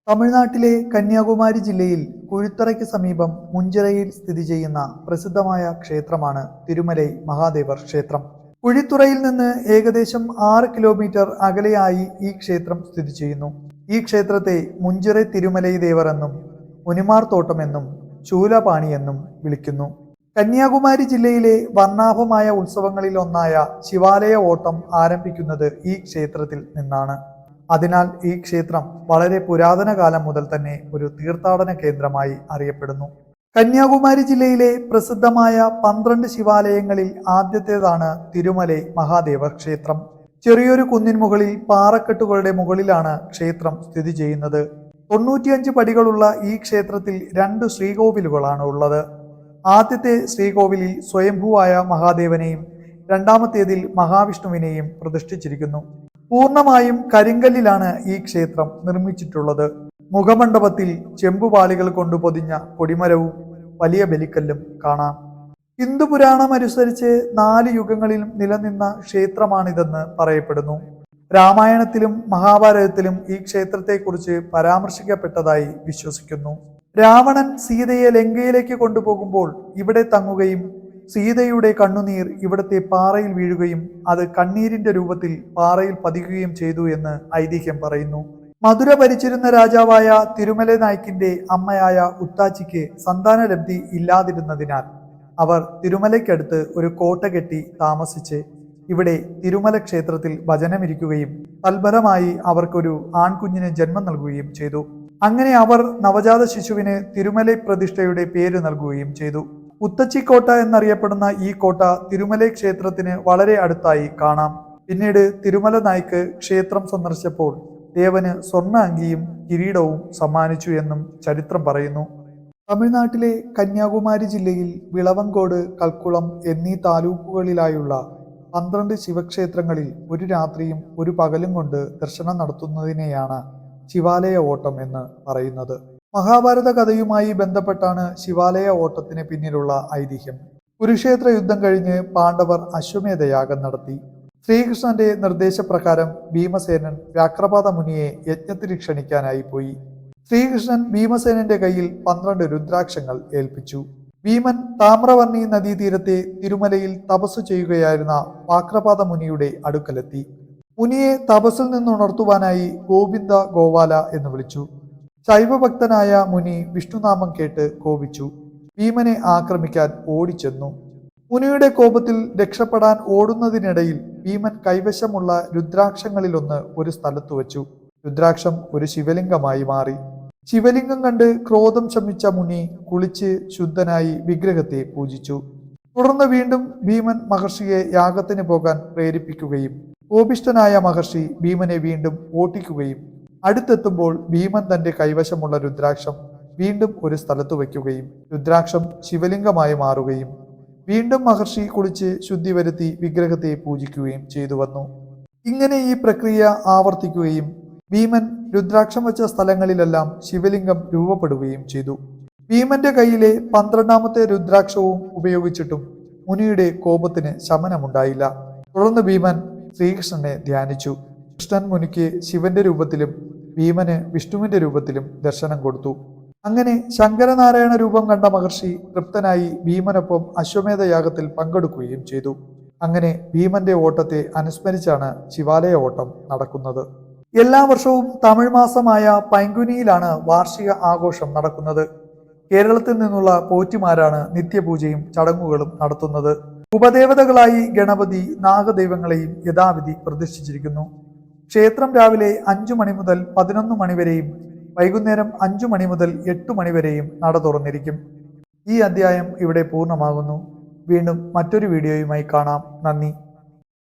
തമിഴ്നാട്ടിലെ കന്യാകുമാരി ജില്ലയിൽ കുഴിത്തറയ്ക്ക് സമീപം മുഞ്ചിറയിൽ സ്ഥിതി ചെയ്യുന്ന പ്രസിദ്ധമായ ക്ഷേത്രമാണ് തിരുമലൈ മഹാദേവർ ക്ഷേത്രം. കുഴിത്തുറയിൽ നിന്ന് ഏകദേശം 6 കിലോമീറ്റർ അകലെയായി ഈ ക്ഷേത്രം സ്ഥിതി ചെയ്യുന്നു. ഈ ക്ഷേത്രത്തെ മുഞ്ചിറ തിരുമലൈ ദേവർ എന്നും മുനിമാർ തോട്ടം എന്നും ശൂലപാണി എന്നും വിളിക്കുന്നു. കന്യാകുമാരി ജില്ലയിലെ വർണ്ണാഭമായ ഉത്സവങ്ങളിൽ ഒന്നായ ശിവാലയ ഓട്ടം ആരംഭിക്കുന്നത് ഈ ക്ഷേത്രത്തിൽ നിന്നാണ്. അതിനാൽ ഈ ക്ഷേത്രം വളരെ പുരാതന കാലം മുതൽ തന്നെ ഒരു തീർത്ഥാടന കേന്ദ്രമായി അറിയപ്പെടുന്നു. കന്യാകുമാരി ജില്ലയിലെ പ്രസിദ്ധമായ 12 ശിവാലയങ്ങളിൽ ആദ്യത്തേതാണ് തിരുമലൈ മഹാദേവർ ക്ഷേത്രം. ചെറിയൊരു കുന്നിൻ മുകളിൽ പാറക്കെട്ടുകളുടെ മുകളിലാണ് ക്ഷേത്രം സ്ഥിതി ചെയ്യുന്നത്. 95 പടികളുള്ള ഈ ക്ഷേത്രത്തിൽ 2 ശ്രീകോവിലുകളാണ് ഉള്ളത്. ആദ്യത്തെ ശ്രീകോവിലിൽ സ്വയംഭൂവായ മഹാദേവനെയും രണ്ടാമത്തേതിൽ മഹാവിഷ്ണുവിനെയും പ്രതിഷ്ഠിച്ചിരിക്കുന്നു. പൂർണ്ണമായും കരിങ്കല്ലിലാണ് ഈ ക്ഷേത്രം നിർമ്മിച്ചിട്ടുള്ളത്. മുഖമണ്ഡപത്തിൽ ചെമ്പുപാളികൾ കൊണ്ട് പൊതിഞ്ഞ കൊടിമരവും വലിയ ബലിക്കല്ലും കാണാം. ഹിന്ദു പുരാണം അനുസരിച്ച് 4 യുഗങ്ങളിലും നിലനിന്ന ക്ഷേത്രമാണിതെന്ന് പറയപ്പെടുന്നു. രാമായണത്തിലും മഹാഭാരതത്തിലും ഈ ക്ഷേത്രത്തെക്കുറിച്ച് പരാമർശിക്കപ്പെട്ടതായി വിശ്വസിക്കുന്നു. രാവണൻ സീതയെ ലങ്കയിലേക്ക് കൊണ്ടുപോകുമ്പോൾ ഇവിടെ തങ്ങുകയും സീതയുടെ കണ്ണുനീർ ഇവിടത്തെ പാറയിൽ വീഴുകയും അത് കണ്ണീരിന്റെ രൂപത്തിൽ പാറയിൽ പതിക്കുകയും ചെയ്തു എന്ന് ഐതിഹ്യം പറയുന്നു. മധുര ഭരിച്ചിരുന്ന രാജാവായ തിരുമല നായ്ക്കിന്റെ അമ്മയായ ഉത്താച്ചിക്ക് സന്താനലബ്ധി ഇല്ലാതിരുന്നതിനാൽ അവർ തിരുമലയ്ക്കടുത്ത് ഒരു കോട്ട കെട്ടി താമസിച്ച് ഇവിടെ തിരുമല ക്ഷേത്രത്തിൽ ഭജനമിരിക്കുകയും തൽഫലമായി അവർക്കൊരു ആൺകുഞ്ഞിന് ജന്മം നൽകുകയും ചെയ്തു. അങ്ങനെ അവർ നവജാത ശിശുവിന് തിരുമലൈ പ്രതിഷ്ഠയുടെ പേര് നൽകുകയും ചെയ്തു. ഉത്തച്ചിക്കോട്ട എന്നറിയപ്പെടുന്ന ഈ കോട്ട തിരുമലൈ ക്ഷേത്രത്തിന് വളരെ അടുത്തായി കാണാം. പിന്നീട് തിരുമല നായ്ക്ക് ക്ഷേത്രം സന്ദർശിച്ചപ്പോൾ ദേവന് സ്വർണ്ണ അങ്കിയും കിരീടവും സമ്മാനിച്ചു എന്നും ചരിത്രം പറയുന്നു. തമിഴ്നാട്ടിലെ കന്യാകുമാരി ജില്ലയിൽ വിളവങ്കോട്, കൽക്കുളം എന്നീ താലൂക്കുകളിലായുള്ള 12 ശിവക്ഷേത്രങ്ങളിൽ ഒരു രാത്രിയും ഒരു പകലും കൊണ്ട് ദർശനം നടത്തുന്നതിനെയാണ് ശിവാലയ ഓട്ടം എന്ന് പറയുന്നത്. മഹാഭാരത കഥയുമായി ബന്ധപ്പെട്ടാണ് ശിവാലയ ഓട്ടത്തിന് പിന്നിലുള്ള ഐതിഹ്യം. കുരുക്ഷേത്ര യുദ്ധം കഴിഞ്ഞ് പാണ്ഡവർ അശ്വമേധയാഗം നടത്തി. ശ്രീകൃഷ്ണന്റെ നിർദ്ദേശപ്രകാരം ഭീമസേനൻ വ്യാഘ്രപാദ മുനിയെ യജ്ഞത്തിൽ ക്ഷണിക്കാനായി പോയി. ശ്രീകൃഷ്ണൻ ഭീമസേനന്റെ കയ്യിൽ 12 രുദ്രാക്ഷങ്ങൾ ഏൽപ്പിച്ചു. ഭീമൻ താമ്രവർണ്ണി നദീതീരത്തെ തിരുമലയിൽ തപസ് ചെയ്യുകയായിരുന്ന വ്യാഘ്രപാദ മുനിയുടെ അടുക്കലെത്തി. മുനിയെ തപസ്സിൽ നിന്നുണർത്തുവാനായി ഗോവിന്ദ ഗോവാല എന്ന് വിളിച്ചു. ശൈവഭക്തനായ മുനി വിഷ്ണുനാമം കേട്ട് കോപിച്ചു ഭീമനെ ആക്രമിക്കാൻ ഓടിച്ചെന്നു. മുനിയുടെ കോപത്തിൽ രക്ഷപ്പെടാൻ ഓടുന്നതിനിടയിൽ ഭീമൻ കൈവശമുള്ള രുദ്രാക്ഷങ്ങളിലൊന്ന് ഒരു സ്ഥലത്തു വച്ചു. രുദ്രാക്ഷം ഒരു ശിവലിംഗമായി മാറി. ശിവലിംഗം കണ്ട് ക്രോധം ശമിച്ച മുനി കുളിച്ച് ശുദ്ധനായി വിഗ്രഹത്തെ പൂജിച്ചു. തുടർന്ന് വീണ്ടും ഭീമൻ മഹർഷിയെ യാഗത്തിന് പോകാൻ പ്രേരിപ്പിക്കുകയും കോപിഷ്ഠനായ മഹർഷി ഭീമനെ വീണ്ടും ഓട്ടിക്കുകയും അടുത്തെത്തുമ്പോൾ ഭീമൻ തന്റെ കൈവശമുള്ള രുദ്രാക്ഷം വീണ്ടും ഒരു സ്ഥലത്തു വയ്ക്കുകയും രുദ്രാക്ഷം ശിവലിംഗമായി മാറുകയും വീണ്ടും മഹർഷി കുളിച്ച് ശുദ്ധി വരുത്തി വിഗ്രഹത്തെ പൂജിക്കുകയും ചെയ്തു വന്നു. ഇങ്ങനെ ഈ പ്രക്രിയ ആവർത്തിക്കുകയും ഭീമൻ രുദ്രാക്ഷം വെച്ച സ്ഥലങ്ങളിലെല്ലാം ശിവലിംഗം രൂപപ്പെടുകയും ചെയ്തു. ഭീമന്റെ കയ്യിലെ 12ാമത്തെ രുദ്രാക്ഷവും ഉപയോഗിച്ചിട്ടും മുനിയുടെ കോപത്തിന് ശമനമുണ്ടായില്ല. തുടർന്ന് ഭീമൻ ശ്രീകൃഷ്ണനെ ധ്യാനിച്ചു. കൃഷ്ണൻ മുനിക്ക് ശിവന്റെ രൂപത്തിലും ഭീമന് വിഷ്ണുവിന്റെ രൂപത്തിലും ദർശനം കൊടുത്തു. അങ്ങനെ ശങ്കരനാരായണ രൂപം കണ്ട മഹർഷി തൃപ്തനായി ഭീമനൊപ്പം അശ്വമേധയാഗത്തിൽ പങ്കെടുക്കുകയും ചെയ്തു. അങ്ങനെ ഭീമന്റെ ഓട്ടത്തെ അനുസ്മരിച്ചാണ് ശിവാലയ ഓട്ടം നടക്കുന്നത്. എല്ലാ വർഷവും തമിഴ് മാസമായ പൈങ്കുനിയിലാണ് വാർഷിക ആഘോഷം നടക്കുന്നത്. കേരളത്തിൽ നിന്നുള്ള പോറ്റിമാരാണ് നിത്യപൂജയും ചടങ്ങുകളും നടത്തുന്നത്. ഉപദേവതകളായി ഗണപതി, നാഗദൈവങ്ങളെയും യഥാവിധി പ്രതിഷ്ഠിച്ചിരിക്കുന്നു. ക്ഷേത്രം രാവിലെ 5 മണി മുതൽ 11 മണി വരെയും വൈകുന്നേരം 5 മണി മുതൽ 8 മണി വരെയും നട തുറന്നിരിക്കും. ഈ അധ്യായം ഇവിടെ പൂർണ്ണമാകുന്നു. വീണ്ടും മറ്റൊരു വീഡിയോയുമായി കാണാം. നന്ദി.